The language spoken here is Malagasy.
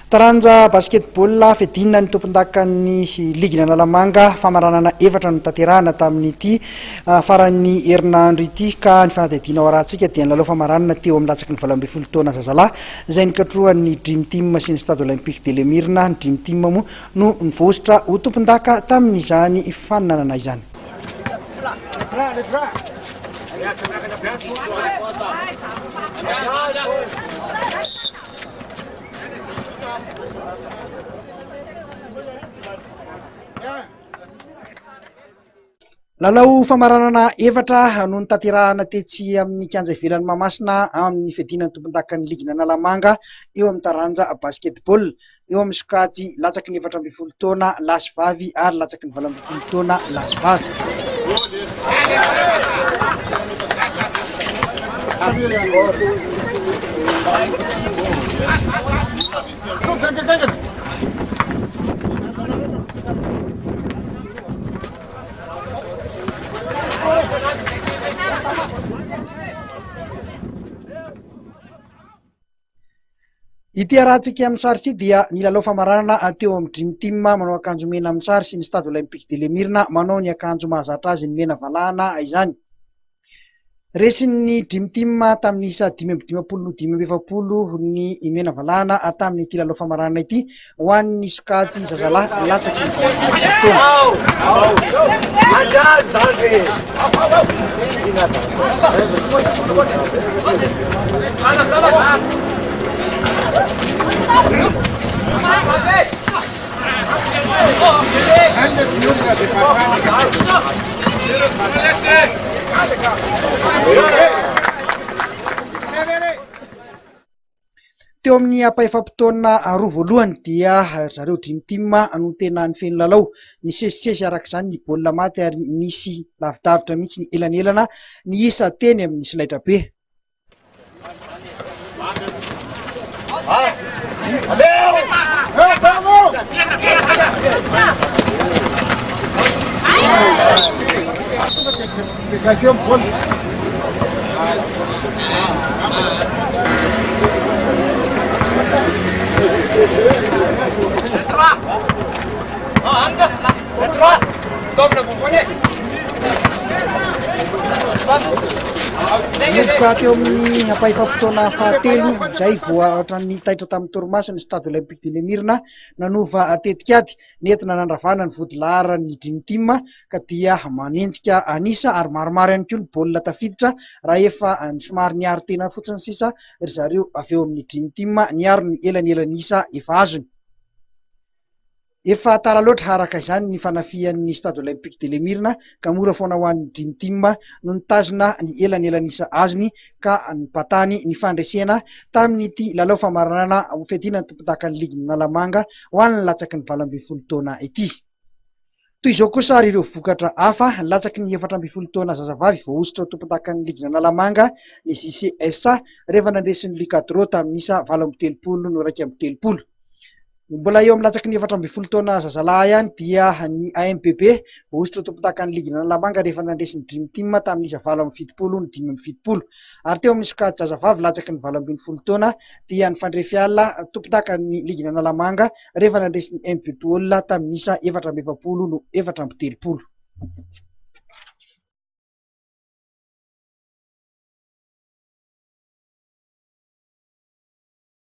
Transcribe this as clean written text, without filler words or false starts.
Taranja basketball fedinina ny tompondakan'ny ligina Analamanga famaranana efatra no tanterahana tamin'ity faran'ny herinandro ity ka ny fanadihadiana ao arahantsika dia nilalao famaranana teo amin'ny latsaky ny 12 taona zazalahy izay nikatrohan'ny Dream Team sy ny Stade Olympique de Lemirna. Ny Dream Team moa no nivoasitra ho tompondaka tamin'izany faninanana izany. Lalao famaranana efatra no nitanterahana tetsy amin'ny kianja ivelan'ny Mahamasina amin'ny fedinan'ny tompondakan'ny ligina Analamanga eo amin'ny taranja basketball eo amin'ny sokajy latsaky ny 17 taona lasy vavy ary latsaky ny 12 taona lasy vavy. Ity arahantsika amin'ny sary ity dia ny lalao famaranana teo amin'ny Dream Team manao akanjo mena amin'ny sary sy ny Stade Olympique de Lemirna manao ny akanjo mahazatra azy ny mena valahana izany. Resin'ny Dream Team tamin'ny isa 5-5 ny mena valahana tamin'ny ity lalao famaranana ity ho an'ny sokajy zazalahy latsaky ny 12 taona. Teo amin'ny apaefam-potoana roa voalohany dia zareo Dream Team no tena nifeny lalao, ny sesisesy arak'izany ny baolina maty ary nisy lavidavitra mihitsy ny elanelana ny isa teny amin'ny silaitra be. Midika teo amin'ny apaefam-potoana fahatelo izay voaohatra ny taitra tamin'ny torimaso ny Stade Olympique de Lemirna nanova tetikady nentina nandravana ny vodilaharan'ny Dream Team ka dia manenjika anisa ary maromaro ihany koa ny baolina tafiditra raha efa somary niaro tena fotsiny sisa ry zareo avy eo amin'ny Dream Team niaro ny elan'elan'isa efa azony. Efa tara loatra araka izany ny fanafian'ny Stade Olympique de Lemirna ka mora foana ho an'ny Dream Team no nitazona ny elan'elan'isa azony ka nipatany ny fandresena tamin'ity lalao famaranana ho fedinan'ny tompondakan'ny ligina Analamanga ho an'ny latsaky ny 12 taona ity. Toy izao kosa ireo vokatra hafa latsaky ny 14 taona zazavavy voaositra ho tompondakan'ny ligina Analamanga ny JCSA rehefa nandresin'ny Lucadro tamin'ny isa 7-30 no 1-30. Mbola eo amin'ny latsaky ny 14 taona zazalahy ihany dia ny AMPB voaositra tompondakan'ny ligina Analamanga rehefa nandresin'ny Dream Team tamin'ny isa 7-70 ny 5-70 ary teo amin'ny sokajy zazavavy latsaky ny 12 taona dia ny Fandrefy Alina tompondakan'ny ligina Analamanga rehefa nandresin'ny MPTOL tamin'ny isa 4-70 no 4-30.